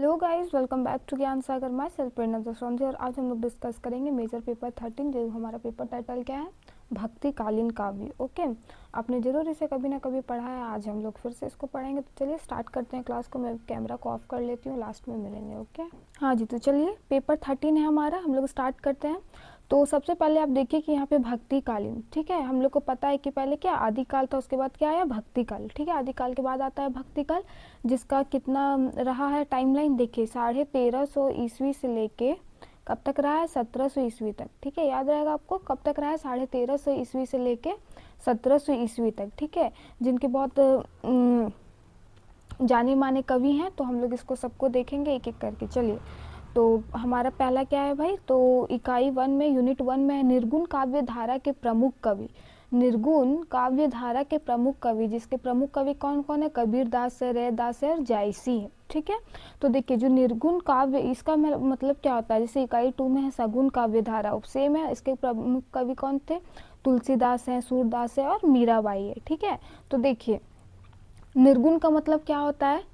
Hello guys, welcome back to Gyan Sagar. मैं self प्रेरणा दशरंजी और आज हम लोग डिस्कस करेंगे मेजर पेपर 13, जो हमारा पेपर टाइटल क्या है, भक्ति कालीन काव्य। ओके, आपने जरूर इसे कभी ना कभी पढ़ा है, आज हम लोग फिर से इसको पढ़ेंगे। तो चलिए स्टार्ट करते हैं क्लास को। मैं कैमरा को ऑफ कर लेती हूँ, लास्ट में मिलेंगे। ओके हाँ जी, तो चलिए पेपर 13 है हमारा, हम लोग स्टार्ट करते हैं। तो सबसे पहले आप देखिए कि यहाँ पे भक्ति कालीन, ठीक है। हम लोग को पता है कि पहले क्या आदिकाल था, उसके बाद क्या आया भक्ति काल, ठीक है। आदिकाल के बाद आता है भक्ति काल, जिसका कितना रहा है टाइमलाइन देखिए, 1350 ईस्वी से लेके कब तक रहा है, 1700 ईस्वी तक, ठीक है। याद रहेगा आपको कब तक रहा है, 1350 ईस्वी से लेके 1700 ईस्वी तक, ठीक है। जिनके बहुत जाने माने कवि हैं, तो हम लोग इसको सबको देखेंगे एक एक करके। चलिए, तो हमारा पहला क्या है भाई, तो इकाई 1 में, यूनिट 1 में है निर्गुण काव्य धारा के प्रमुख कवि। निर्गुण काव्य धारा के प्रमुख कवि, जिसके प्रमुख कवि कौन कौन है, कबीरदास है, रैदास है और जायसी है, ठीक है। तो देखिए जो निर्गुण काव्य, इसका मतलब क्या होता है, जैसे इकाई 2 में है सगुण काव्य धारा, सेम है। इसके प्रमुख कवि कौन थे, तुलसीदास है, सूरदास है और मीराबाई है, ठीक है। तो देखिए निर्गुण का मतलब क्या होता है,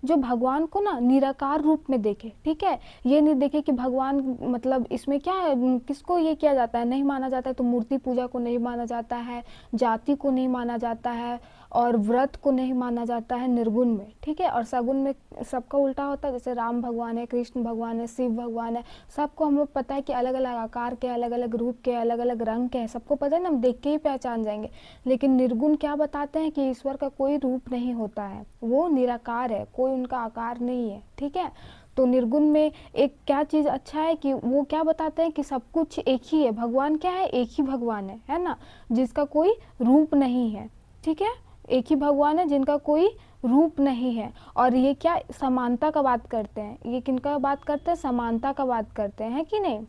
जो भगवान को ना निराकार रूप में देखे, ठीक है। ये नहीं देखे कि भगवान, मतलब इसमें क्या है, किसको ये किया जाता है, नहीं माना जाता है, तो मूर्ति पूजा को नहीं माना जाता है, जाति को नहीं माना जाता है और व्रत को नहीं माना जाता है निर्गुण में, ठीक है। और सगुण में सबका उल्टा होता है, जैसे राम भगवान है, कृष्ण भगवान है, शिव भगवान है, सबको हम लोग पता है कि अलग अलग आकार के, अलग अलग रूप के, अलग अलग रंग के हैं, सबको पता है ना, हम देख के ही पहचान जाएंगे। लेकिन निर्गुण क्या बताते हैं कि ईश्वर का कोई रूप नहीं होता है, वो निराकार है, कोई उनका आकार नहीं है, ठीक है। तो निर्गुण में एक क्या चीज अच्छा है कि वो क्या बताते हैं कि सब कुछ एक ही है, भगवान क्या है, एक ही भगवान है ना, जिसका कोई रूप नहीं है, ठीक है। एक ही भगवान है जिनका कोई रूप नहीं है। और ये क्या समानता का बात करते हैं, ये किनका बात करते हैं, समानता का बात करते हैं कि नहीं,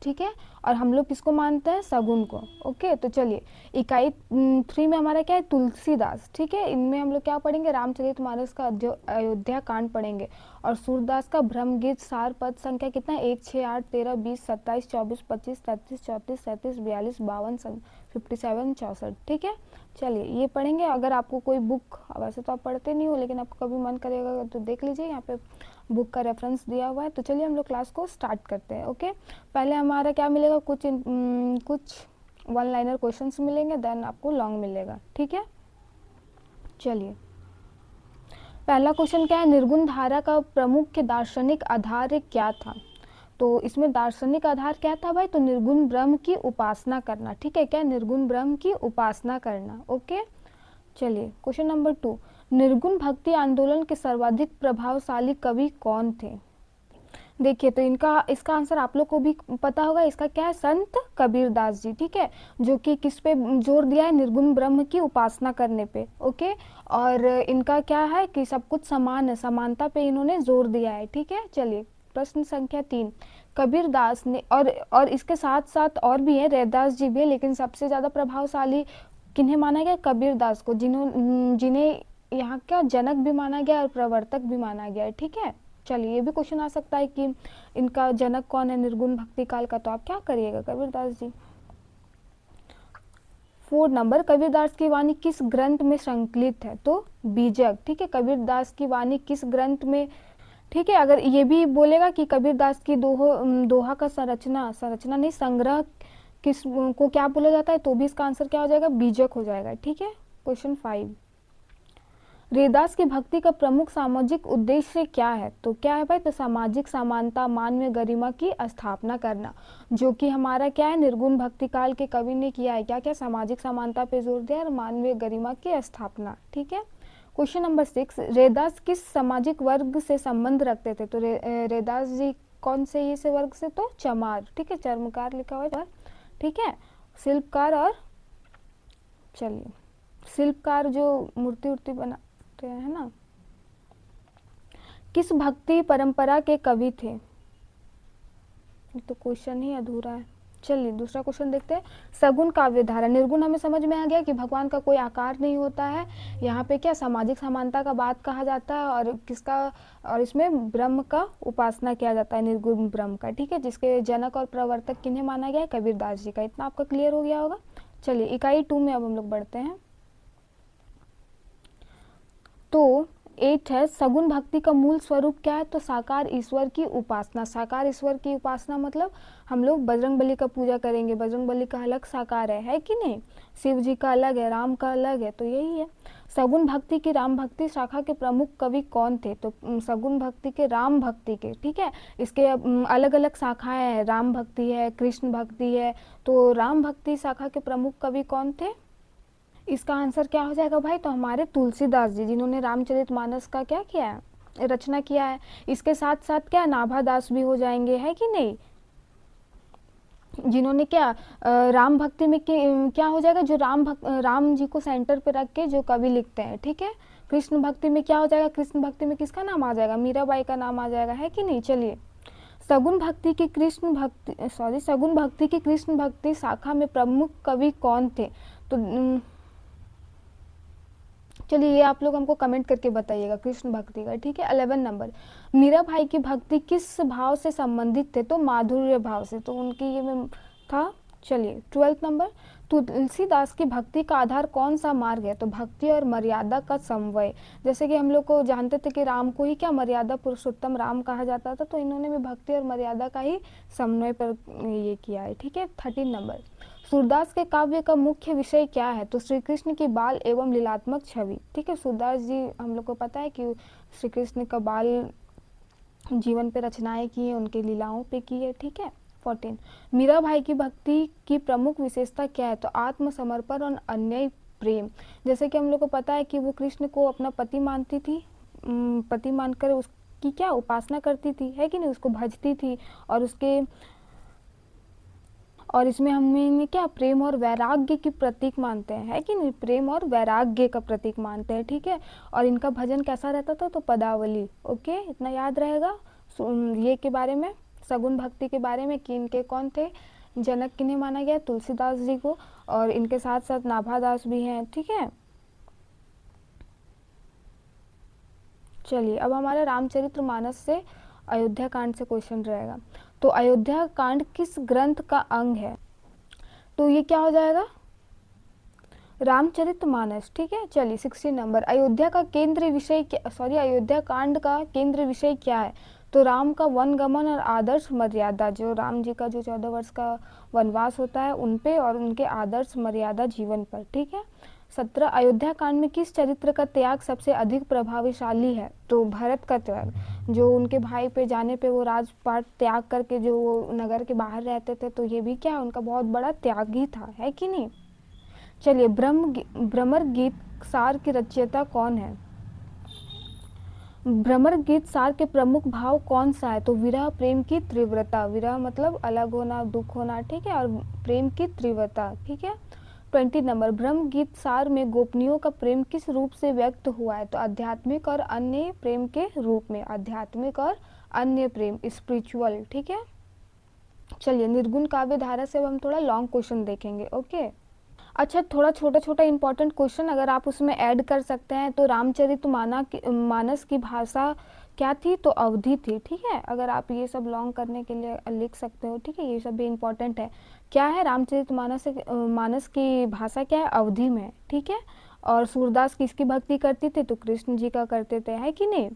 ठीक है। और हम लोग किसको मानते हैं, सगुन को। ओके, तो चलिए इकाई 3 में हमारा क्या है, तुलसीदास, ठीक है। इनमें हम लोग क्या पढ़ेंगे, रामचरितमानस का अयोध्या कांड पढ़ेंगे। और सूरदास का ब्रह्मगीत सार पद संख्या कितना है, 1, 6, 8, 13, 20, 27, 24, 25, 33, 34, 37, 42, 52, 57, 64, ठीक है। चलिए ये पढ़ेंगे। अगर आपको कोई बुक, वैसे तो आप पढ़ते नहीं हो, लेकिन आपको कभी मन करेगा तो देख लीजिए, यहाँ पे बुक का रेफरेंस दिया हुआ है। तो चलिए हम लोग क्लास को स्टार्ट करते हैं। ओके, पहले हमारा क्या मिलेगा, कुछ वन लाइनर क्वेश्चंस मिलेंगे, देन आपको लॉन्ग मिलेगा, ठीक है। चलिए पहला क्वेश्चन क्या है, निर्गुण धारा का प्रमुख दार्शनिक आधार क्या था। तो इसमें दार्शनिक आधार क्या था भाई, तो निर्गुण ब्रह्म की उपासना करना, ठीक है। क्या, निर्गुण ब्रह्म की उपासना करना। ओके, चलिए क्वेश्चन नंबर 2, निर्गुण भक्ति आंदोलन के सर्वाधिक प्रभावशाली कवि कौन थे। देखिए तो इसका आंसर आप लोग को भी पता होगा, इसका क्या है, संत कबीरदास जी, ठीक है। जो कि किस पे जोर दिया है, निर्गुण ब्रह्म की उपासना करने पे। ओके, और इनका क्या है कि सब कुछ समान है, समानता पे इन्होंने जोर दिया है, ठीक है। चलिए प्रश्न संख्या 3, कबीरदास ने, और इसके साथ साथ और भी है, रैदास जी भी है, लेकिन सबसे ज्यादा प्रभावशाली किन्हें माना गया, कबीरदास को, जिन्हें यहाँ का जनक भी माना गया और प्रवर्तक भी माना गया है, ठीक है। चलिए ये भी क्वेश्चन आ सकता है कि इनका जनक कौन है निर्गुण भक्ति काल का, तो आप क्या करिएगा, कबीरदास जी। 4 नंबर, कबीरदास की वाणी किस ग्रंथ में संकलित है, तो बीजक, ठीक है। कबीरदास की वाणी किस ग्रंथ में, ठीक है। अगर ये भी बोलेगा कि कबीरदास की दोहा का संरचना नहीं, संग्रह किस को क्या बोला जाता है, तो भी इसका आंसर क्या हो जाएगा, बीजक हो जाएगा, ठीक है। क्वेश्चन 5, रैदास की भक्ति का प्रमुख सामाजिक उद्देश्य क्या है, तो क्या है भाई, तो सामाजिक समानता, मानवीय गरिमा की स्थापना करना, जो कि हमारा क्या है, निर्गुण भक्ति काल के कवि ने किया है, क्या क्या, सामाजिक समानता पे जोर दिया और मानवीय गरिमा की स्थापना, ठीक है। क्वेश्चन नंबर 6, रैदास किस सामाजिक वर्ग से संबंध रखते थे, तो रैदास जी कौन से ये से वर्ग से, तो चमार, ठीक है, चर्मकार लिखा हुआ है, ठीक है, शिल्पकार। और चलिए शिल्पकार जो मूर्ति उर्ति बनाते हैं, है ना, किस भक्ति परंपरा के कवि थे, तो क्वेश्चन ही अधूरा है। चलिए दूसरा क्वेश्चन देखते हैं, सगुण काव्य धारा, निर्गुण हमें समझ में आ गया कि भगवान का कोई आकार नहीं होता है, यहाँ पे क्या सामाजिक समानता का बात कहा जाता है, और किसका, और इसमें ब्रह्म का उपासना किया जाता है, निर्गुण ब्रह्म का, ठीक है, जिसके जनक और प्रवर्तक किन्हें माना गया है, कबीरदास जी का। इतना आपका क्लियर हो गया होगा। चलिए इकाई 2 में अब हम लोग बढ़ते हैं। तो 8 है, सगुण भक्ति का मूल स्वरूप क्या है? तो साकार ईश्वर की उपासना। साकार ईश्वर की उपासना मतलब हम लोग बजरंगबली का पूजा करेंगे, बजरंगबली का अलग साकार है कि नहीं? शिव जी का अलग है, राम का अलग है, तो यही है। सगुण भक्ति की राम भक्ति शाखा के प्रमुख कवि कौन थे? तो सगुण भक्ति के, राम भक्ति के, ठीक है, इसके अलग अलग शाखाएं हैं, राम भक्ति है, कृष्ण भक्ति है, तो राम भक्ति शाखा के प्रमुख कवि कौन थे? इसका आंसर क्या हो जाएगा भाई? तो हमारे तुलसीदास जी, जिन्होंने रामचरितमानस का क्या किया है? रचना किया है। इसके साथ साथ क्या नाभादास भी हो जाएंगे, है कि नहीं? जिन्होंने क्या राम भक्ति में क्या हो जाएगा? जो राम जी को सेंटर पे रख के जो कवि लिखते हैं, ठीक है। कृष्ण भक्ति में क्या हो जाएगा? कृष्ण भक्ति में किसका नाम आ जाएगा? मीराबाई का नाम आ जाएगा, है कि नहीं? चलिए, सगुण भक्ति की कृष्ण भक्ति शाखा में प्रमुख कवि कौन थे? तो चलिए, ये आप लोग हमको कमेंट करके बताइएगा कृष्ण भक्ति का, ठीक है। 11 नंबर, मीरा भाई की भक्ति किस भाव से संबंधित थे? तो माधुर्य भाव से, तो उनकी ये में था। चलिए, 12 नंबर, तुलसीदास की भक्ति का आधार कौन सा मार्ग है? तो भक्ति और मर्यादा का समन्वय। जैसे कि हम लोग को जानते थे कि राम को ही क्या मर्यादा पुरुषोत्तम राम कहा जाता था, तो इन्होंने भी भक्ति और मर्यादा का ही समन्वय पर ये किया है, ठीक है। 13 नंबर, सूरदास के काव्य का मुख्य विषय क्या है? तो श्री कृष्ण की बाल एवं लीलात्मक छवि, ठीक है। सूरदास जी, हम लोग को पता है कि श्री कृष्ण का बाल जीवन पे रचनाएं की है, उनके लीलाओं पे की है, ठीक है। 14, मीरा भाई की भक्ति की प्रमुख विशेषता क्या है? तो आत्मसमर्पण और अन्य प्रेम। जैसे कि हम लोग को पता है कि वो कृष्ण को अपना पति मानती थी, पति मानकर उसकी क्या उपासना करती थी, है कि नहीं? उसको भजती थी, और इसमें हमें क्या प्रेम और वैराग्य की प्रतीक मानते हैं, है कि नहीं? प्रेम और वैराग्य का प्रतीक मानते हैं, ठीक है। और इनका भजन कैसा रहता था? तो पदावली। ओके, इतना याद रहेगा ये के बारे में, सगुण भक्ति के बारे में, कि इनके कौन थे जनक, किन्हें माना गया? तुलसीदास जी को, और इनके साथ साथ नाभादास भी हैं, ठीक है। चलिए, अब हमारा रामचरितमानस से अयोध्या कांड से क्वेश्चन रहेगा। तो अयोध्या कांड किस ग्रंथ का अंग है? तो ये क्या हो जाएगा? रामचरितमानस, ठीक है। चलिए, 16 नंबर, अयोध्या का केंद्रीय विषय अयोध्या कांड का केंद्रीय विषय क्या है? तो राम का वनगमन और आदर्श मर्यादा, जो राम जी का जो 14 वर्ष का वनवास होता है उन पे, और उनके आदर्श मर्यादा जीवन पर, ठीक है। 17, अयोध्या कांड में किस चरित्र का त्याग सबसे अधिक प्रभावशाली है? तो भरत का त्याग, जो उनके भाई पे जाने पे वो राजपाट त्याग करके जो वो नगर के बाहर रहते थे, तो ये भी क्या उनका बहुत बड़ा त्याग ही था, है कि नहीं? चलिए, भ्रमर गीत सार की रचयिता कौन है? भ्रमर गीत सार के प्रमुख भाव कौन सा है? तो विरह, प्रेम की तीव्रता, विरह मतलब अलग होना, दुख होना, ठीक है, और प्रेम की तीव्रता, ठीक है। 20 नंबर, ब्रह्म गीत सार में गोपनियों का प्रेम किस रूप से व्यक्त हुआ है? तो आध्यात्मिक और अन्य प्रेम के रूप में, आध्यात्मिक और अन्य प्रेम, स्पिरिचुअल, ठीक है। चलिए, निर्गुण काव्य धारा से अब हम थोड़ा लॉन्ग क्वेश्चन देखेंगे, ओके। अच्छा, थोड़ा छोटा छोटा इंपॉर्टेंट क्वेश्चन अगर आप उसमें ऐड कर सकते हैं। तो रामचरितमानस की भाषा क्या थी? तो अवधी थी, ठीक है। अगर आप ये सब लॉन्ग करने के लिए लिख सकते हो, ठीक है, ये सब भी इम्पोर्टेंट है। क्या है? मानस की भाषा क्या है? अवधी में, ठीक है। और सूरदास किसकी भक्ति करती थी? तो कृष्ण जी का करते थे, है कि नहीं।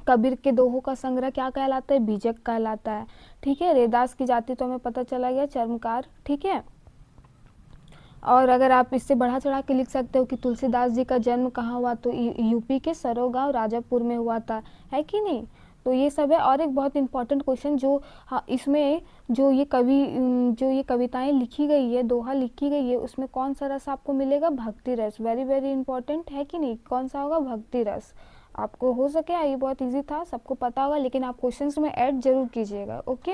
कबीर के दोहों का संग्रह क्या कहलाता है? बीजक कहलाता है, ठीक है। रैदास की जाति तो हमें पता चला गया, चर्मकार, ठीक है। और अगर आप इससे बढ़ा चढ़ा के लिख सकते हो कि तुलसीदास जी का जन्म कहाँ हुआ? तो यूपी के सरो गाँव राजापुर में हुआ था, है कि नहीं। तो ये सब है। और एक बहुत इंपॉर्टेंट क्वेश्चन जो, हाँ, इसमें जो ये कविताएं लिखी गई है, दोहा लिखी गई है, उसमें कौन सा रस आपको मिलेगा? भक्ति रस। वेरी वेरी इंपॉर्टेंट, है कि नहीं। कौन सा होगा? भक्ति रस। आपको हो सके, ये बहुत इजी था, सबको पता होगा, लेकिन आप क्वेश्चंस में ऐड जरूर कीजिएगा, ओके।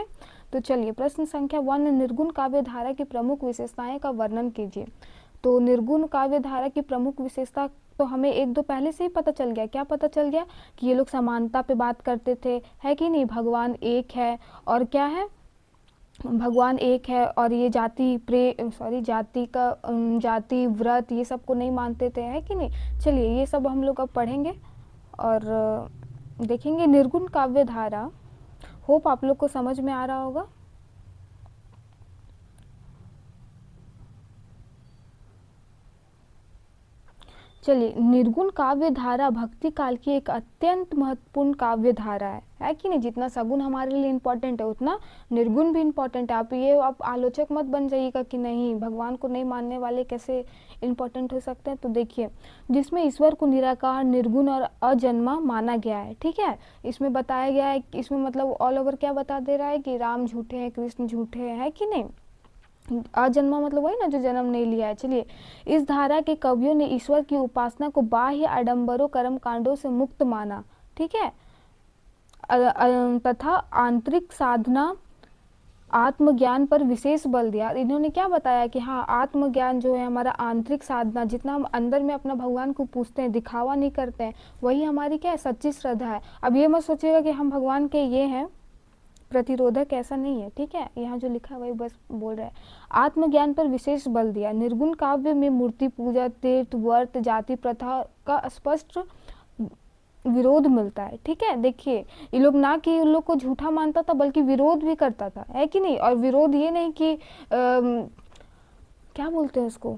तो चलिए, प्रश्न संख्या 1, निर्गुण काव्य धारा की प्रमुख विशेषताएं का वर्णन कीजिए। तो निर्गुण काव्य धारा की प्रमुख विशेषता तो हमें एक दो पहले से ही पता चल गया। क्या पता चल गया? कि ये लोग समानता पे बात करते थे, है कि नहीं। भगवान एक है, और क्या है? भगवान एक है, और ये जाति व्रत ये सब को नहीं मानते थे, है कि नहीं। चलिए, ये सब हम लोग अब पढ़ेंगे और देखेंगे। निर्गुण काव्य धारा, होप आप लोग को समझ में आ रहा होगा। चलिए, निर्गुण काव्य धारा भक्ति काल की एक अत्यंत महत्वपूर्ण काव्य धारा है कि नहीं। जितना सगुण हमारे लिए इम्पोर्टेंट है उतना निर्गुण भी इम्पोर्टेंट है। आप आलोचक मत बन जाइएगा कि नहीं भगवान को नहीं मानने वाले कैसे इम्पोर्टेंट हो सकते हैं। तो देखिए, जिसमें ईश्वर को निराकार, निर्गुण और अजन्मा माना गया है, ठीक है। इसमें बताया गया है, इसमें मतलब ऑल ओवर क्या बता दे रहा है कि राम झूठे हैं, कृष्ण झूठे हैं कि नहीं। अजन्मा मतलब वही ना जो जन्म नहीं लिया है। चलिए, इस धारा के कवियों ने ईश्वर की उपासना को बाह्य आडंबरों कर्म कांडों से मुक्त माना, ठीक है, तथा आंतरिक साधना आत्मज्ञान पर विशेष बल दिया। इन्होंने क्या बताया कि हाँ, आत्मज्ञान जो है हमारा आंतरिक साधना, जितना हम अंदर में अपना भगवान को पूछते हैं, दिखावा नहीं करते हैं, वही हमारी क्या है, सच्ची श्रद्धा है। अब ये मत सोचिएगा कि हम भगवान के ये हैं प्रतिरोधक, ऐसा नहीं है, ठीक है। यहाँ जो लिखा है वही बस बोल रहा है। आत्मज्ञान पर विशेष बल दिया। निर्गुण काव्य में मूर्ति पूजा, तीर्थ व्रत, जाति प्रथा का स्पष्ट विरोध मिलता है, ठीक है। देखिए, ये लोग ना कि उन लोग को झूठा मानता था बल्कि विरोध भी करता था, है कि नहीं। और विरोध ये नहीं कि क्या बोलते हैं उसको,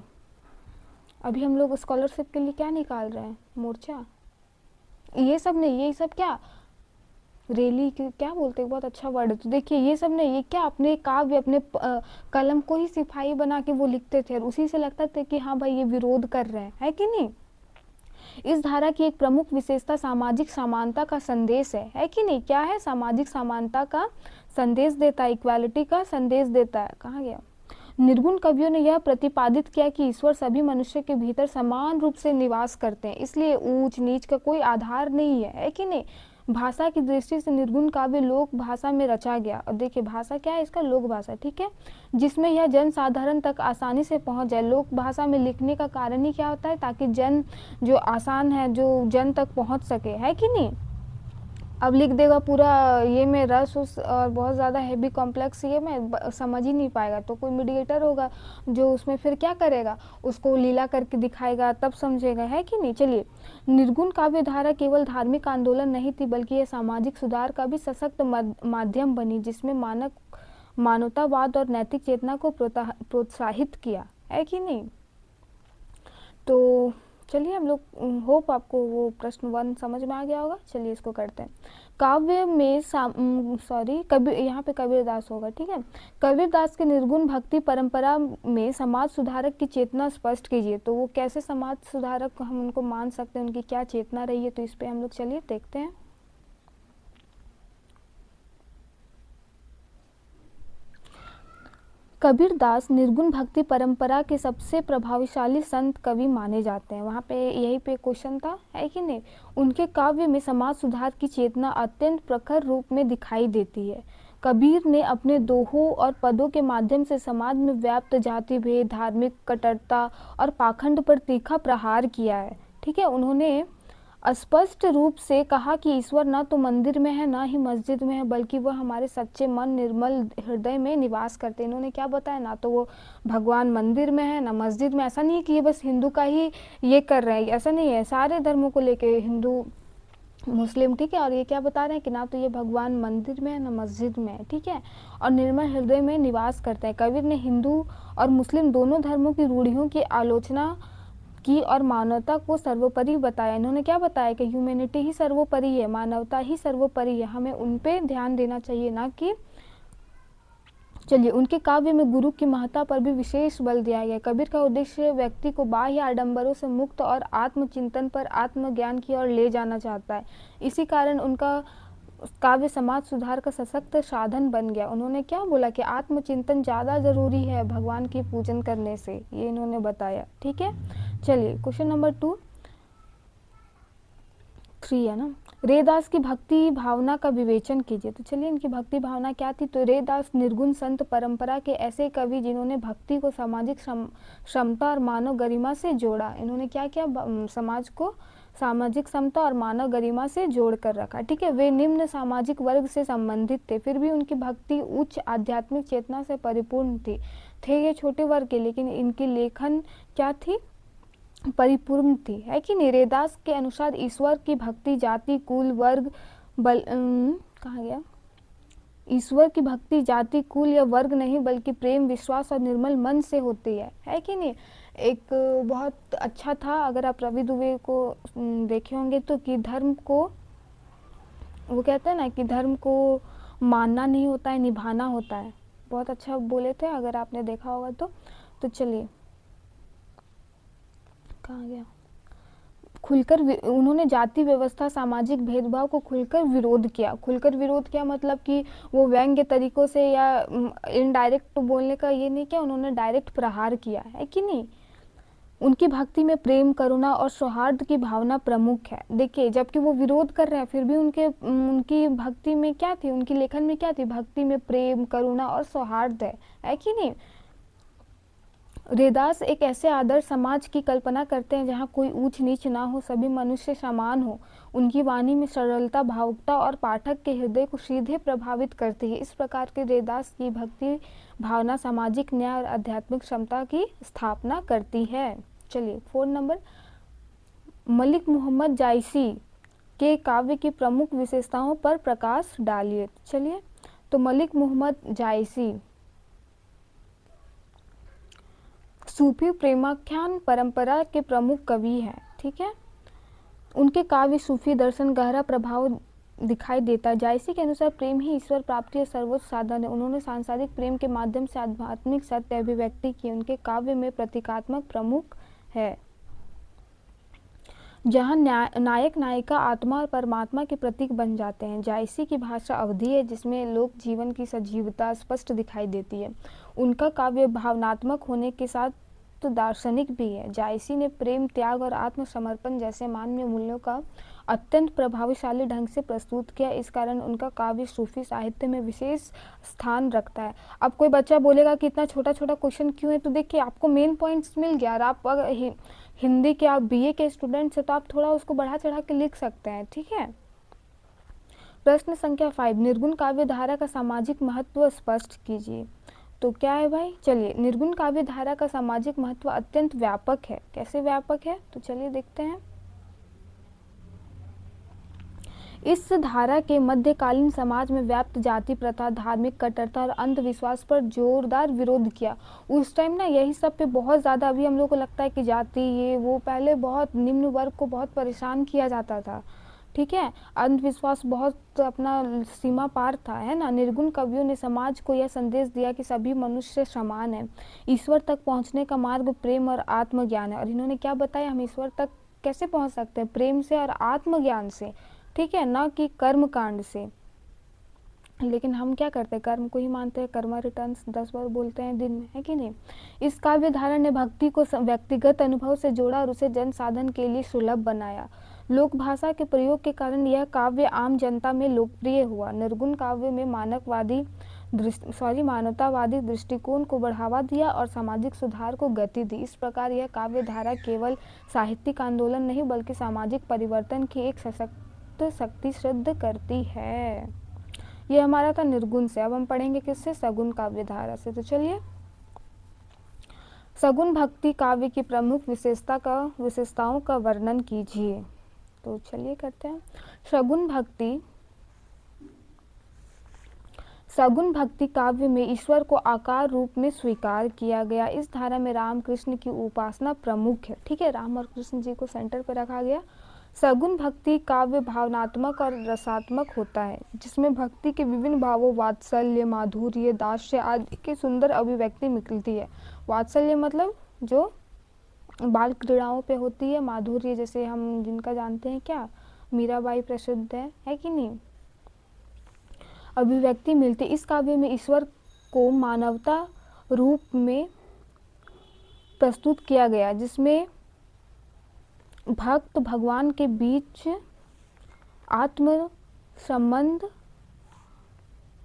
अभी हम लोग स्कॉलरशिप के लिए क्या निकाल रहे हैं, मोर्चा, ये सब नहीं, ये सब क्या रैली क्या बोलते हैं, बहुत अच्छा वर्ड है। तो देखिए, ये सब नहीं, ये क्या अपने काव्य, अपने कलम को ही सिपाही बना के वो लिखते थे और उसी से लगता था कि हाँ भाई ये विरोध कर रहे हैं, है कि नहीं। इस धारा की एक प्रमुख विशेषता सामाजिक समानता का संदेश है कि नहीं। क्या है, सामाजिक समानता का संदेश देता है, इक्वालिटी का संदेश देता है। कहाँ गया। निर्गुण कवियों ने यह प्रतिपादित किया कि ईश्वर सभी मनुष्य के भीतर समान रूप से निवास करते हैं, इसलिए ऊंच नीच का कोई आधार नहीं है कि नहीं। भाषा की दृष्टि से निर्गुण काव्य लोक भाषा में रचा गया। और देखिए, भाषा क्या है इसका, लोक भाषा, ठीक है, जिसमें यह जन साधारण तक आसानी से पहुंच जाए। लोक भाषा में लिखने का कारण ही क्या होता है, ताकि जन जो आसान है, जो जन तक पहुंच सके, है कि नहीं। अब लिख देगा पूरा ये में रस उस और बहुत ज़्यादा हैवी कॉम्प्लेक्स, ये में समझ ही नहीं पाएगा। तो कोई मीडिएटर होगा जो उसमें फिर क्या करेगा, उसको लीला करके दिखाएगा, तब समझेगा, है कि नहीं। चलिए, निर्गुण काव्य धारा केवल धार्मिक आंदोलन नहीं थी बल्कि यह सामाजिक सुधार का भी सशक्त माध्यम बनी, जिसमें मानवतावाद और नैतिक चेतना को प्रोत्साहित किया, है कि नहीं। तो चलिए, हम लोग होप आपको वो प्रश्न 1 समझ में आ गया होगा। चलिए इसको करते हैं। काव्य में कबीर, यहाँ पे कबीरदास होगा, ठीक है। कबीरदास के निर्गुण भक्ति परंपरा में समाज सुधारक की चेतना स्पष्ट कीजिए। तो वो कैसे समाज सुधारक हम उनको मान सकते हैं, उनकी क्या चेतना रही है, तो इस पे हम लोग चलिए देखते हैं। कबीरदास निर्गुण भक्ति परंपरा के सबसे प्रभावशाली संत कवि माने जाते हैं। वहाँ पे यही पे क्वेश्चन था, है कि नहीं। उनके काव्य में समाज सुधार की चेतना अत्यंत प्रखर रूप में दिखाई देती है। कबीर ने अपने दोहों और पदों के माध्यम से समाज में व्याप्त जाति भेद, धार्मिक कट्टरता और पाखंड पर तीखा प्रहार किया है, ठीक है। उन्होंने स्पष्ट रूप से कहा कि ईश्वर न तो मंदिर में है, न ही मस्जिद में है, बल्कि वह हमारे सच्चे मन, निर्मल हृदय में निवास करते हैं। इन्होंने क्या बताया, ना तो वो भगवान मंदिर में है, ना मस्जिद में। ऐसा नहीं है कि ये बस हिंदू का ही ये कर रहे हैं, ऐसा नहीं है, सारे धर्मों को लेके, हिंदू मुस्लिम, ठीक है। और ये क्या बता रहे हैं कि ना तो ये भगवान मंदिर में है, ना मस्जिद में है, ठीक है, और निर्मल हृदय में निवास करते हैं। कबीर ने हिंदू और मुस्लिम दोनों धर्मों की रूढ़ियों की आलोचना की और मानवता को सर्वोपरि बताया। इन्होंने क्या बताया कि ह्यूमैनिटी ही सर्वोपरि है, मानवता ही सर्वोपरि है, हमें उन पे ध्यान देना चाहिए, ना कि। चलिए, उनके काव्य में गुरु की महत्ता पर भी विशेष बल दिया गया। कबीर का उद्देश्य व्यक्ति को बाह्य आडंबरों से मुक्त और आत्मचिंतन पर, आत्मज्ञान की ओर ले जाना चाहता है। इसी कारण उनका काव्य समाज सुधार का सशक्त साधन बन गया। उन्होंने क्या बोला कि आत्मचिंतन ज़्यादा ज़रूरी है भगवान की पूजन करने से, ये इन्होंने बताया, ठीक है। चलिए, क्वेश्चन नंबर 3 है ना। रैदास की भक्ति भावना का विवेचन कीजिए। तो चलिए, इनकी भक्ति भावना क्या थी। तो रैदास निर्गुण संत परंपरा के ऐसे कवि जिन्होंने भक्ति को सामाजिक क्षमता और मानव गरिमा से जोड़ा। इन्होंने क्या किया, समाज को सामाजिक समता और मानव गरिमा से जोड़ कर रखा, ठीक है। वे निम्न सामाजिक वर्ग से संबंधित थे, फिर भी उनकी भक्ति उच्च आध्यात्मिक चेतना से परिपूर्ण थे ये छोटे वर्ग के, लेकिन इनकी लेखन क्या थी, परिपूर्ण थी, है कि नहीं। रैदास के अनुसार ईश्वर की भक्ति जाति, कुल, वर्ग, कहाँ गया, ईश्वर की भक्ति जाति, कुल या वर्ग नहीं बल्कि प्रेम, विश्वास और निर्मल मन से होती है कि नहीं। एक बहुत अच्छा था, अगर आप रवि दुबे को देखे होंगे तो, कि धर्म को, वो कहते हैं ना कि धर्म को मानना नहीं होता है, निभाना होता है। बहुत अच्छा बोले थे, अगर आपने देखा होगा तो चलिए, कहाँ गया, खुलकर उन्होंने जाति व्यवस्था, सामाजिक भेदभाव को खुलकर विरोध किया। खुलकर विरोध किया मतलब कि वो व्यंग्य तरीकों से या इनडायरेक्ट बोलने का ये नहीं किया, उन्होंने डायरेक्ट प्रहार किया है कि नहीं। उनकी भक्ति में प्रेम, करुणा और सौहार्द की भावना प्रमुख है। देखिए, जबकि वो विरोध कर रहे हैं फिर भी उनकी भक्ति में क्या थी, उनकी लेखन में क्या थी, भक्ति में प्रेम, करुणा और सौहार्द है कि नहीं। रैदास एक ऐसे आदर्श समाज की कल्पना करते हैं जहाँ कोई ऊंच नीच ना हो, सभी मनुष्य समान हो। उनकी वाणी में सरलता, भावुकता और पाठक के हृदय को सीधे प्रभावित करती है। इस प्रकार के रैदास की भक्ति भावना सामाजिक न्याय और आध्यात्मिक क्षमता की स्थापना करती है। चलिए 4 नंबर, मलिक मोहम्मद जायसी के काव्य की प्रमुख विशेषताओं पर प्रकाश डालिए। चलिए, तो मलिक मोहम्मद जायसी सूफी प्रेमाख्यान परंपरा के प्रमुख कवि हैं, ठीक है। उनके काव्य सूफी दर्शन गहरा प्रभाव दिखाई देता है। जायसी के अनुसार प्रेम ही ईश्वर प्राप्ति का सर्वोच्च साधन है। उन्होंने सांसारिक प्रेम के माध्यम से आध्यात्मिक सत्य अभिव्यक्ति की। उनके काव्य में प्रतीकात्मक प्रमुख है, जहाँ नायक नायिका आत्मा और परमात्मा के प्रतीक बन जाते हैं। जायसी की भाषा अवधी है, जिसमें लोक जीवन की सजीवता स्पष्ट दिखाई देती है। उनका काव्य भावनात्मक होने के साथ तो दार्शनिक भी है। जायसी ने प्रेम, त्याग और आत्मसमर्पण जैसे मानवीय मूल्यों का अत्यंत प्रभावशाली ढंग से प्रस्तुत किया। इस कारण उनका काव्य सूफी साहित्य में विशेष स्थान रखता है। अब कोई बच्चा बोलेगा कि इतना छोटा छोटा क्वेश्चन क्यों है, तो देखिए आपको मेन पॉइंट्स मिल गया। और आप अगर हिंदी के, आप बीए के स्टूडेंट्स हैं तो आप थोड़ा उसको बढ़ा चढ़ा के लिख सकते हैं, ठीक है। प्रश्न संख्या 5, निर्गुण काव्य धारा का सामाजिक महत्व स्पष्ट कीजिए। तो क्या है भाई, चलिए, निर्गुण काव्य धारा का सामाजिक महत्व अत्यंत व्यापक है। कैसे व्यापक है, तो चलिए देखते हैं। इस धारा के मध्यकालीन समाज में व्याप्त जाति प्रथा, धार्मिक कट्टरता और अंधविश्वास पर जोरदार विरोध किया। उस टाइम ना यही सब पे बहुत ज़्यादा, अभी हम लोग को लगता है कि जाति ये वो, पहले बहुत निम्न वर्ग को बहुत परेशान किया जाता था, ठीक है। अंधविश्वास बहुत अपना सीमा पार था, है ना। निर्गुण कवियों ने समाज को यह संदेश दिया कि सभी मनुष्य समान हैं। ईश्वर तक पहुंचने का मार्ग प्रेम और आत्मज्ञान है। और इन्होंने क्या बताया, हम ईश्वर तक कैसे पहुंच सकते हैं, प्रेम से और आत्मज्ञान से, ठीक है, ना कि कर्म कांड से। लेकिन हम क्या करते हैं, कर्म को ही मानते हैं, कर्मा रिटर्न्स 10 बार बोलते हैं दिन में, है कि नहीं। इस काव्य धारा ने भक्ति को व्यक्तिगत अनुभव से जोड़ा और उसे जन साधन के लिए सुलभ बनाया। लोक भाषा के प्रयोग के कारण यह काव्य आम जनता में लोकप्रिय हुआ। निर्गुण काव्य में मानवतावादी दृष्टिकोण को बढ़ावा दिया और सामाजिक सुधार को गति दी। इस प्रकार यह काव्य धारा केवल साहित्यिक आंदोलन नहीं बल्कि सामाजिक परिवर्तन की एक सशक्त शक्ति सिद्ध करती है। ये हमारा था निर्गुण से। अब हम पढ़ेंगे किससे, सगुण काव्य धारा से। तो चलिए, सगुण भक्ति काव्य की प्रमुख विशेषताओं का वर्णन कीजिए। तो चलिए करते हैं। सगुण भक्ति काव्य में ईश्वर को आकार रूप में स्वीकार किया गया। इस धारा में राम कृष्ण की उपासना प्रमुख है, ठीक है, राम और कृष्ण जी को सेंटर पर रखा गया। सगुण भक्ति काव्य भावनात्मक और रसात्मक होता है, जिसमें भक्ति के विभिन्न भावों, वात्सल्य, माधुर्य, दास्य आदि की सुंदर अभिव्यक्ति मिलती है। वात्सल्य मतलब जो बाल क्रीड़ाओं पे होती है, माधुर्य जैसे हम जिनका जानते हैं क्या, मीराबाई प्रसिद्ध है कि नहीं, अभिव्यक्ति मिलती। इस काव्य में ईश्वर को मानवता रूप में प्रस्तुत किया गया, जिसमें भक्त भगवान के बीच आत्म संबंध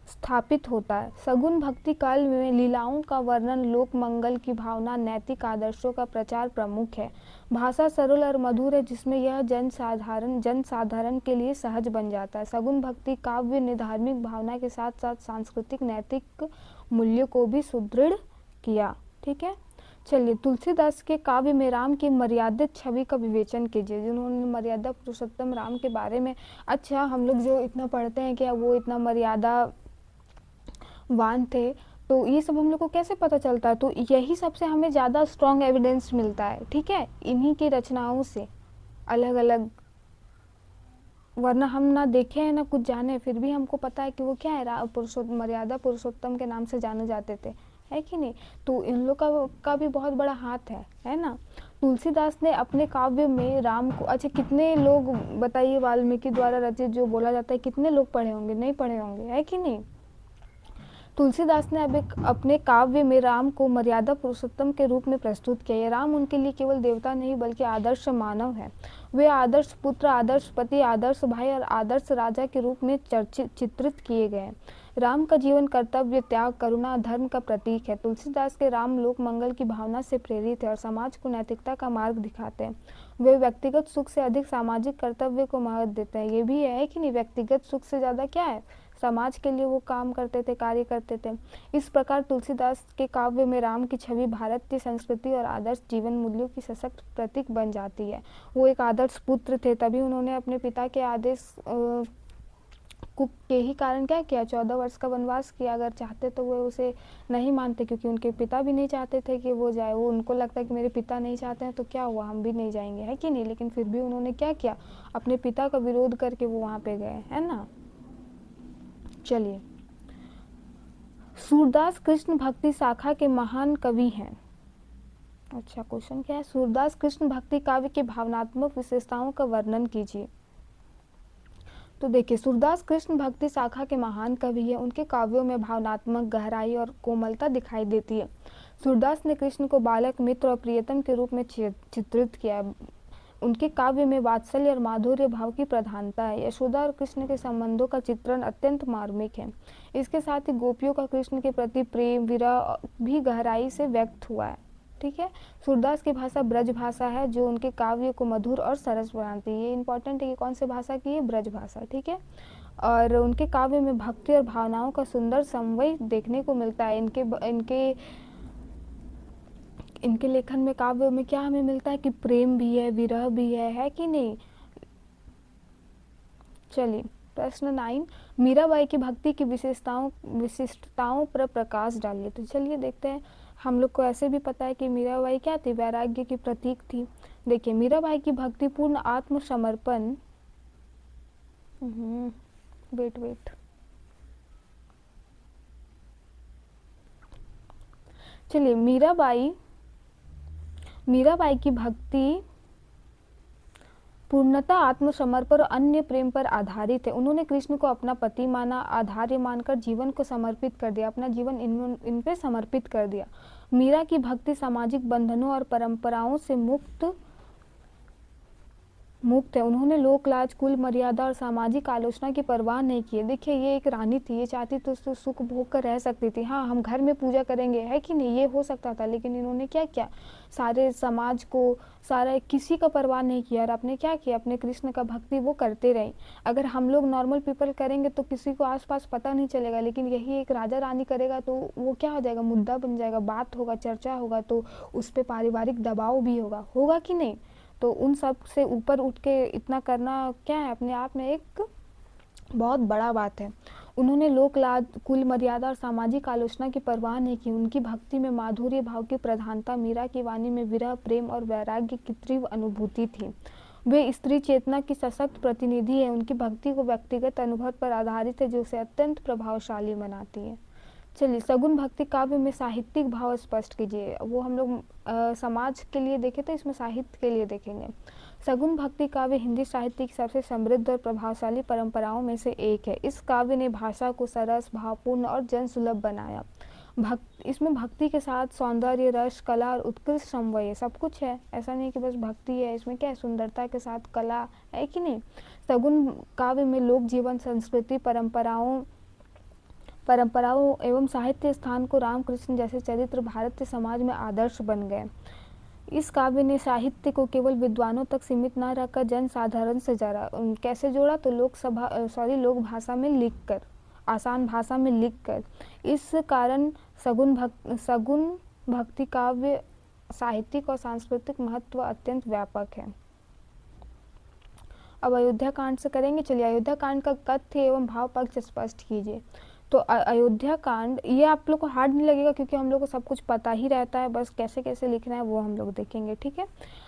स्थापित होता है। सगुण भक्ति काल में लीलाओं का वर्णन, लोक मंगल की भावना, नैतिक आदर्शों का प्रचार प्रमुख है। भाषा सरल और मधुर है, जिसमें यह जन साधारण के लिए सहज बन जाता है। सगुण भक्ति काव्य ने धार्मिक भावना के साथ साथ सांस्कृतिक नैतिक मूल्य को भी सुदृढ़ किया, ठीक है। चलिए, तुलसीदास के काव्य में राम की मर्यादित छवि का विवेचन कीजिए। जिन्होंने मर्यादा पुरुषोत्तम राम के बारे में, अच्छा हम लोग जो इतना पढ़ते हैं क्या वो इतना मर्यादा वान थे, तो ये सब हम लोग को कैसे पता चलता है? तो यही सबसे हमें ज़्यादा स्ट्रॉन्ग एविडेंस मिलता है, ठीक है, इन्हीं की रचनाओं से अलग अलग। वरना हम ना देखे हैं ना कुछ जाने, फिर भी हमको पता है कि वो क्या है, मर्यादा पुरुषोत्तम के नाम से जाने जाते थे, है कि नहीं? तो इन लोग का भी बहुत बड़ा हाथ है ना? तुलसीदास ने अपने काव्य में राम को, अच्छा कितने लोग बताइए वाल्मीकि द्वारा रचित जो बोला जाता है, कितने लोग पढ़े होंगे? नहीं पढ़े होंगे, है कि नहीं? तुलसीदास ने अब अपने काव्य में राम को मर्यादा पुरुषोत्तम के रूप में प्रस्तुत किया। ये राम उनके लिए केवल देवता नहीं बल्कि आदर्श मानव है। वे आदर्श पुत्र, आदर्श पति, आदर्श भाई और आदर्श राजा के रूप में चित्रित किए गए। राम का जीवन कर्तव्य, त्याग, करुणा, धर्म का प्रतीक है। तुलसीदास के राम लोक मंगल की भावना से प्रेरित है और समाज को नैतिकता का मार्ग दिखाते हैं। वे व्यक्तिगत सुख से अधिक सामाजिक कर्तव्य को महत्व देते हैं। ये भी है कि नहीं, व्यक्तिगत सुख से ज़्यादा क्या है, समाज के लिए वो काम करते थे, कार्य करते थे। इस प्रकार तुलसीदास के काव्य में राम की छवि भारतीय संस्कृति और आदर्श जीवन मूल्यों की सशक्त प्रतीक बन जाती है। वो एक आदर्श पुत्र थे, तभी उन्होंने अपने पिता के आदेश के ही कारण क्या किया, 14 वर्ष का वनवास किया। अगर चाहते तो वो उसे नहीं मानते, क्योंकि उनके पिता भी नहीं चाहते थे कि वो जाए। वो उनको लगता है कि मेरे पिता नहीं चाहते हैं तो क्या हुआ, हम भी नहीं जाएंगे, है कि नहीं? लेकिन फिर भी उन्होंने क्या किया, अपने पिता का विरोध करके वो वहाँ पे गए, है ना? चलिए, सूरदास कृष्ण भक्ति शाखा के महान कवि हैं। अच्छा, क्वेश्चन क्या है, सूरदास कृष्ण भक्ति काव्य के भावनात्मक विशेषताओं का वर्णन कीजिए। तो देखिए, सूरदास कृष्ण भक्ति शाखा के महान कवि हैं। उनके काव्यों में भावनात्मक गहराई और कोमलता दिखाई देती है। सूरदास ने कृष्ण को बालक, मित्र और प्रियतम के रूप में चित्रित किया। उनके काव्य में वात्सल्य और माधुर्य भाव की प्रधानता है। यशोदा और कृष्ण के संबंधों का चित्रण अत्यंत मार्मिक है। इसके साथ ही गोपियों का कृष्ण के प्रति प्रेम, विरह भी गहराई से व्यक्त हुआ है, ठीक है। सूरदास की भाषा ब्रज भाषा है, जो उनके काव्य को मधुर और सरस बनाती है। ये इंपॉर्टेंट है कि कौन सी भाषा की है, ब्रज भाषा, ठीक है। और उनके काव्य में भक्ति और भावनाओं का सुंदर समन्वय देखने को मिलता है। इनके लेखन में, काव्य में क्या हमें मिलता है कि प्रेम भी है, विरह भी है कि नहीं? चलिए, प्रश्न 9, मीराबाई की भक्ति की विशिष्टताओं पर प्रकाश डालिए। तो चलिए देखते हैं। हम लोग को ऐसे भी पता है कि मीराबाई क्या थी, वैराग्य की प्रतीक थी। देखिए, मीराबाई की भक्ति पूर्ण आत्मसमर्पण, वेट चलिए, मीराबाई की भक्ति पूर्णतः आत्मसमर्पण और अन्य प्रेम पर आधारित है। उन्होंने कृष्ण को अपना पति माना, आधार्य मानकर जीवन को समर्पित कर दिया, अपना जीवन इन पे समर्पित कर दिया। मीरा की भक्ति सामाजिक बंधनों और परंपराओं से मुक्त है। उन्होंने लोक लाज, कुल मर्यादा और सामाजिक आलोचना की परवाह नहीं की। देखिए, ये एक रानी थी, ये चाहती तो सुख भोग कर रह सकती थी। हाँ, हम घर में पूजा करेंगे, है कि नहीं, ये हो सकता था। लेकिन इन्होंने क्या किया, सारे समाज को, सारा किसी का परवाह नहीं किया और आपने क्या किया, अपने कृष्ण का भक्ति वो करते रही। अगर हम लोग नॉर्मल पीपल करेंगे तो किसी को आसपास पता नहीं चलेगा, लेकिन यही एक राजा रानी करेगा तो वो क्या हो जाएगा, मुद्दा बन जाएगा, बात होगा, चर्चा होगा, तो उस पर पारिवारिक दबाव भी होगा कि नहीं? तो उन सब से ऊपर उठ के इतना करना क्या है, अपने आप में एक बहुत बड़ा बात है। उन्होंने लोक लाज, कुल मर्यादा और सामाजिक आलोचना की परवाह नहीं की। उनकी भक्ति में माधुर्य भाव की प्रधानता, मीरा की वाणी में विरह, प्रेम और वैराग्य की तीव्र अनुभूति थी। वे स्त्री चेतना की सशक्त प्रतिनिधि है। उनकी भक्ति को व्यक्तिगत अनुभव पर आधारित है, जो उसे अत्यंत प्रभावशाली बनाती है। चलिए, सगुन भक्ति काव्य में साहित्यिक भाव स्पष्ट कीजिए। वो हम लोग समाज के लिए देखें तो इसमें साहित्य के लिए देखेंगे। सगुन भक्ति काव्य हिंदी साहित्य की सबसे समृद्ध और प्रभावशाली परंपराओं में से एक है। इस काव्य ने भाषा को सरस, भावपूर्ण और जन सुलभ बनाया। इसमें भक्ति के साथ सौंदर्य, रस, कला और उत्कृष्ट समन्वय सब कुछ है। ऐसा नहीं कि बस भक्ति है, इसमें क्या है, सुंदरता के साथ कला है कि नहीं। सगुन काव्य में लोक जीवन, संस्कृति, परंपराओं एवं साहित्य स्थान को रामकृष्ण जैसे चरित्र भारतीय समाज में आदर्श बन गए। इस काव्य ने साहित्य को केवल विद्वानों तक सीमित न रखकर जन साधारण से जोड़ा। कैसे जोड़ा, तो लोक भाषा में लिखकर, आसान भाषा में लिखकर। इस कारण सगुन भक्ति काव्य साहित्यिक और सांस्कृतिक महत्व अत्यंत व्यापक है। अब अयोध्या कांड से करेंगे। चलिए, अयोध्या कांड का कथ्य एवं भाव पक्ष स्पष्ट कीजिए। तो अयोध्या कांड, ये आप लोग को हार्ड नहीं लगेगा क्योंकि हम लोग को सब कुछ पता ही रहता है, बस कैसे कैसे लिखना है वो हम लोग देखेंगे, ठीक है।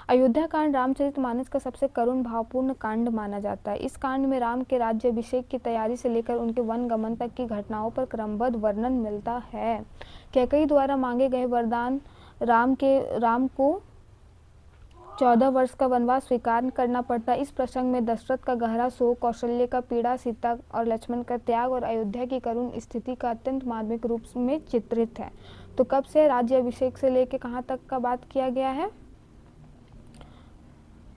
अयोध्या कांड रामचरितमानस का सबसे करुण भावपूर्ण कांड माना जाता है। इस कांड में राम के राज्याभिषेक की तैयारी से लेकर उनके वन गमन तक की घटनाओं पर क्रमबद्ध वर्णन मिलता है। कैकेयी द्वारा मांगे गए वरदान राम को 14 वर्ष का वनवास स्वीकार करना पड़ता। इस प्रसंग में दशरथ का गहरा शोक, कौशल्य का पीड़ा, सीता और लक्ष्मण का त्याग और अयोध्या की करुण स्थिति का अत्यंत मार्मिक रूप में चित्रित है। तो कब से राज्याभिषेक से लेके कहाँ तक का बात किया गया है,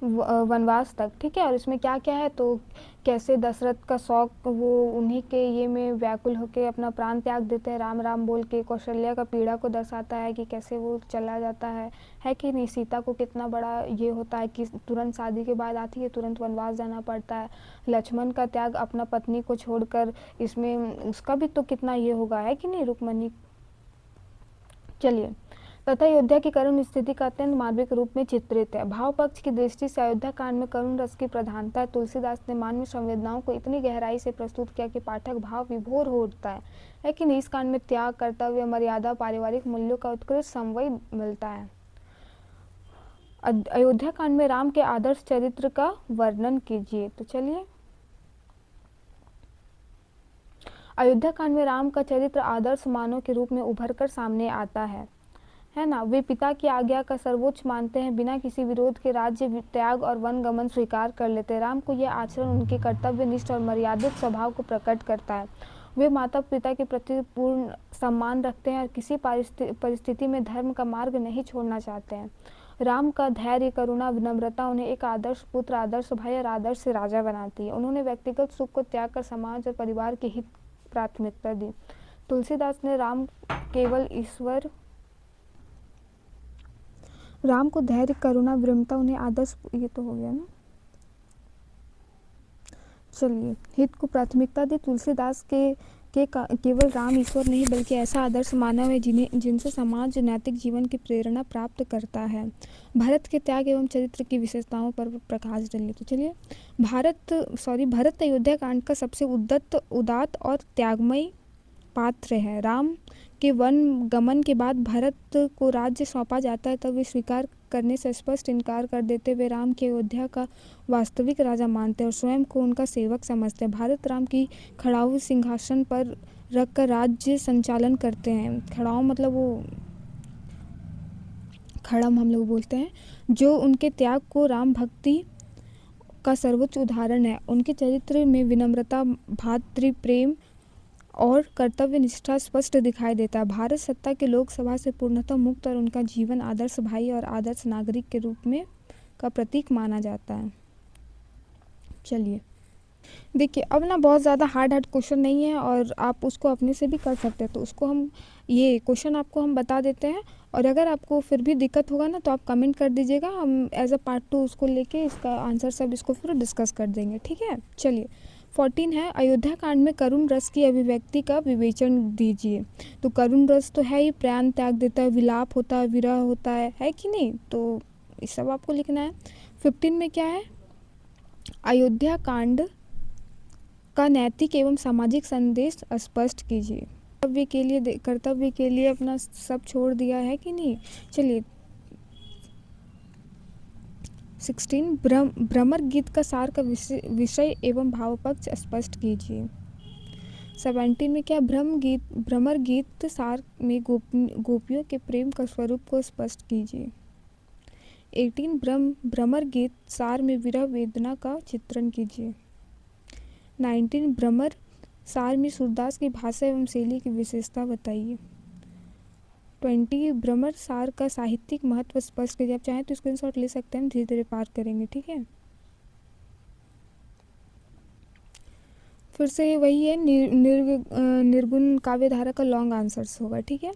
वनवास तक, ठीक है। और इसमें क्या क्या है, तो कैसे दशरथ का शौक, वो उन्हीं के ये में व्याकुल होकर अपना प्राण त्याग देते हैं राम राम बोल के। कौशल्या का पीड़ा को दर्शाता है कि कैसे वो चला जाता है कि नहीं। सीता को कितना बड़ा ये होता है कि तुरंत शादी के बाद आती है, तुरंत वनवास जाना पड़ता है। लक्ष्मण का त्याग, अपना पत्नी को छोड़कर, इसमें उसका भी तो कितना ये होगा, है कि नहीं, रुक्मणी। चलिए, तथा अयोध्या की करुण स्थिति का अत्यंत मार्मिक रूप में चित्रित है। भाव पक्ष की दृष्टि से अयोध्या कांड में करुण रस की प्रधानता है। तुलसीदास ने मानवीय संवेदनाओं को इतनी गहराई से प्रस्तुत किया कि पाठक भाव विभोर हो उठता है कि इस कांड में त्याग, कर्तव्य, मर्यादा, पारिवारिक मूल्यों का उत्कृष्ट समन्वय मिलता है। अयोध्या कांड में राम के आदर्श चरित्र का वर्णन कीजिए। तो चलिए, अयोध्या कांड में राम का चरित्र आदर्श मानव के रूप में उभर कर सामने आता है ना। वे पिता की आज्ञा का सर्वोच्च मानते हैं, बिना किसी विरोध के राज्य त्याग और वन गमन स्वीकार कर लेते हैं। राम को यह आचरण उनके कर्तव्यनिष्ठ और मर्यादित स्वभाव को प्रकट करता है। वे माता पिता के प्रति पूर्ण सम्मान रखते हैं और किसी परिस्थिति में धर्म का मार्ग नहीं छोड़ना चाहते हैं। राम का धैर्य, करुणा, विनम्रता उन्हें एक आदर्श पुत्र, आदर्श भाई और आदर्श राजा बनाती है। उन्होंने व्यक्तिगत सुख को त्याग कर समाज और परिवार के हित प्राथमिकता दी। तुलसीदास ने राम को धैर्य, करुणा, विनम्रता उन्हें आदर्श, ये तो हो गया ना। चलिए, हित को प्राथमिकता दी। तुलसीदास के केवल राम ईश्वर नहीं बल्कि ऐसा आदर्श मानव है जिनसे समाज नैतिक जीवन की प्रेरणा प्राप्त करता है। भरत के त्याग एवं चरित्र की विशेषताओं पर प्रकाश डालिए। तो चलिए, भरत अयोध्या कांड का सबसे उदात्त और त्यागमयी पात्र है। राम के वन गमन के बाद भरत को राज्य सौंपा जाता है, तब वे स्वीकार करने से स्पष्ट इनकार कर देते। वे राम के अयोध्या का वास्तविक राजा मानते हैं और स्वयं को उनका सेवक समझते हैं। भारत राम की खड़ाऊ सिंहासन पर रखकर राज्य संचालन करते हैं। खड़ाऊ मतलब वो खड़म हम लोग बोलते हैं, जो उनके त्याग को राम भक्ति का सर्वोच्च उदाहरण है। उनके चरित्र में विनम्रता, भातृ प्रेम और कर्तव्य निष्ठा स्पष्ट दिखाई देता है। भारत सत्ता के लोकसभा से पूर्णतः मुक्त और उनका जीवन आदर्श भाई और आदर्श नागरिक के रूप में का प्रतीक माना जाता है। चलिए, देखिए, अब ना बहुत ज़्यादा हार्ड क्वेश्चन नहीं है और आप उसको अपने से भी कर सकते हैं। तो उसको हम ये क्वेश्चन आपको हम बता देते हैं, और अगर आपको फिर भी दिक्कत होगा ना तो आप कमेंट कर दीजिएगा, हम एज अ पार्ट 2 उसको लेके इसका आंसर सब इसको फिर डिस्कस कर देंगे, ठीक है। चलिए, 14 है, अयोध्या कांड में करुण रस की अभिव्यक्ति का विवेचन दीजिए। तो करुण रस तो है ही, प्राण त्याग देता है, विलाप होता है, विरह होता है कि नहीं। तो ये सब आपको लिखना है। 15 में क्या है, अयोध्या कांड का नैतिक एवं सामाजिक संदेश स्पष्ट कीजिए। कर्तव्य के लिए अपना सब छोड़ दिया है कि नहीं। चलिए, 16 भ्रमर गीत का सार का विषय एवं भाव पक्ष स्पष्ट कीजिए। 17 में क्या, भ्रमर गीत सार में गोपियों के प्रेम का स्वरूप को स्पष्ट कीजिए। 18 भ्रमर गीत सार में विरह वेदना का चित्रण कीजिए। 19 भ्रमर सार में सूरदास की भाषा एवं शैली की विशेषता बताइए। 20 भ्रमर सार का साहित्यिक महत्व स्पष्ट कीजिए। आप चाहें तो स्क्रीनशॉट ले सकते हैं, धीरे धीरे पार करेंगे, ठीक है। फिर से वही है, निर्गुण काव्यधारा का लॉन्ग आंसर्स होगा, ठीक है।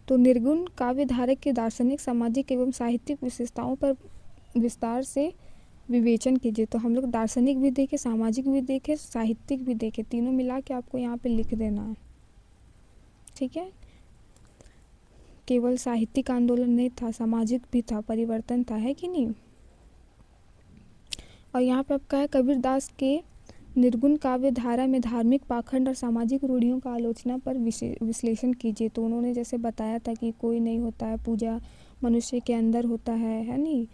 तो निर्गुण काव्यधारा की दार्शनिक, सामाजिक एवं साहित्यिक विशेषताओं पर विस्तार से विवेचन कीजिए। तो हम लोग दार्शनिक भी देखे, सामाजिक भी देखे, साहित्यिक भी देखे, तीनों मिला के आपको यहाँ पे लिख देना है, ठीक है। केवल साहित्यिक आंदोलन नहीं था, सामाजिक भी था, परिवर्तन था, है कि नहीं। और यहाँ पे आपका है, कबीरदास के निर्गुण काव्य धारा में धार्मिक पाखंड और सामाजिक रूढ़ियों का आलोचना पर विश्लेषण कीजिए। तो उन्होंने जैसे बताया था कि कोई नहीं होता है, पूजा मनुष्य के अंदर होता है नहीं।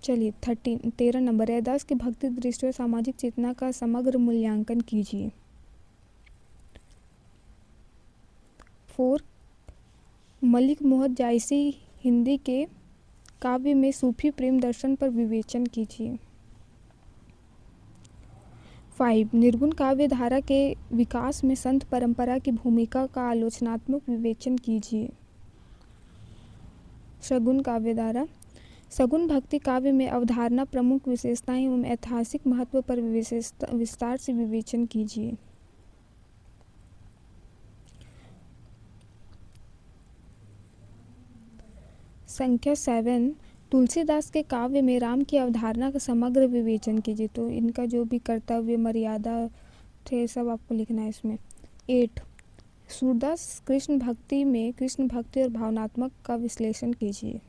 चलिए 13 नंबर, रैदास की भक्ति दृष्टि और सामाजिक चेतना का समग्र मूल्यांकन कीजिए। 4, मलिक मोहम्मद जायसी हिंदी के काव्य में सूफी प्रेम दर्शन पर विवेचन कीजिए। 5, निर्गुण काव्य धारा के विकास में संत परंपरा की भूमिका का आलोचनात्मक विवेचन कीजिए। सगुण काव्य धारा, सगुण भक्ति काव्य में अवधारणा, प्रमुख विशेषताएं एवं ऐतिहासिक महत्व पर विस्तार से विवेचन कीजिए। संख्या 7, तुलसीदास के काव्य में राम की अवधारणा का समग्र विवेचन कीजिए। तो इनका जो भी कर्तव्य मर्यादा थे सब आपको लिखना है इसमें। 8, सूरदास कृष्ण भक्ति में कृष्ण भक्ति और भावनात्मक का विश्लेषण कीजिए।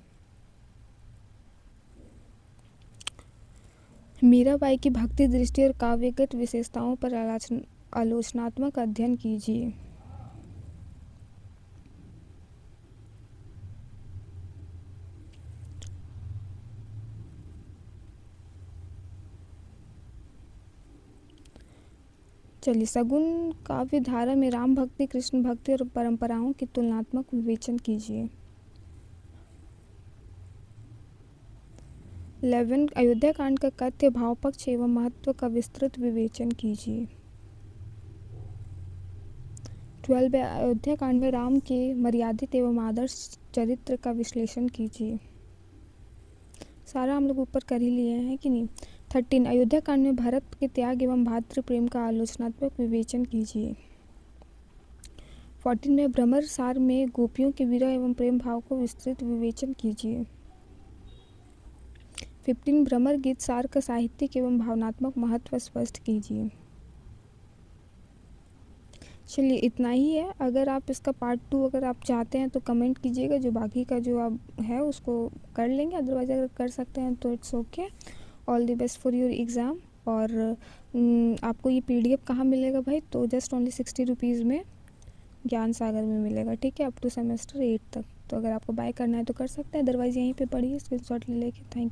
मीराबाई की भक्ति दृष्टि और काव्यगत विशेषताओं पर आलोचनात्मक अध्ययन कीजिए। चलिए, सगुण काव्य धारा में राम भक्ति, कृष्ण भक्ति और परंपराओं की तुलनात्मक विवेचन कीजिए। 11, अयोध्या कांड का कथ्य भाव पक्ष एवं महत्व का विस्तृत विवेचन कीजिए। 12, अयोध्या कांड में राम के मर्यादित एवं आदर्श चरित्र का विश्लेषण कीजिए। सारा हम लोग ऊपर कर ही लिए हैं कि नहीं। 13, अयोध्या कांड में भरत के त्याग एवं भातृ प्रेम का आलोचनात्मक विवेचन कीजिए। 14 में भ्रमर सार में गोपियों के विरह एवं प्रेम भाव को विस्तृत विवेचन कीजिए। 15, भ्रमर गीत सार का साहित्यिक एवं भावनात्मक महत्व स्पष्ट कीजिए। चलिए, इतना ही है। अगर आप इसका पार्ट 2 अगर आप चाहते हैं तो कमेंट कीजिएगा, जो बाकी का जो अब है उसको कर लेंगे, अदरवाइज अगर कर सकते हैं तो it's okay. All the best for your exam. और आपको ये PDF कहाँ मिलेगा भाई? तो जस्ट ओनली 60 रुपीज़ में ज्ञान सागर में मिलेगा, ठीक है, अप टू सेमेस्टर 8 तक। तो अगर आपको बाय करना है तो कर सकते हैं, अदरवाइज़ यहीं पे पढ़िए, स्क्रीनशॉट ले लेके। Thank you.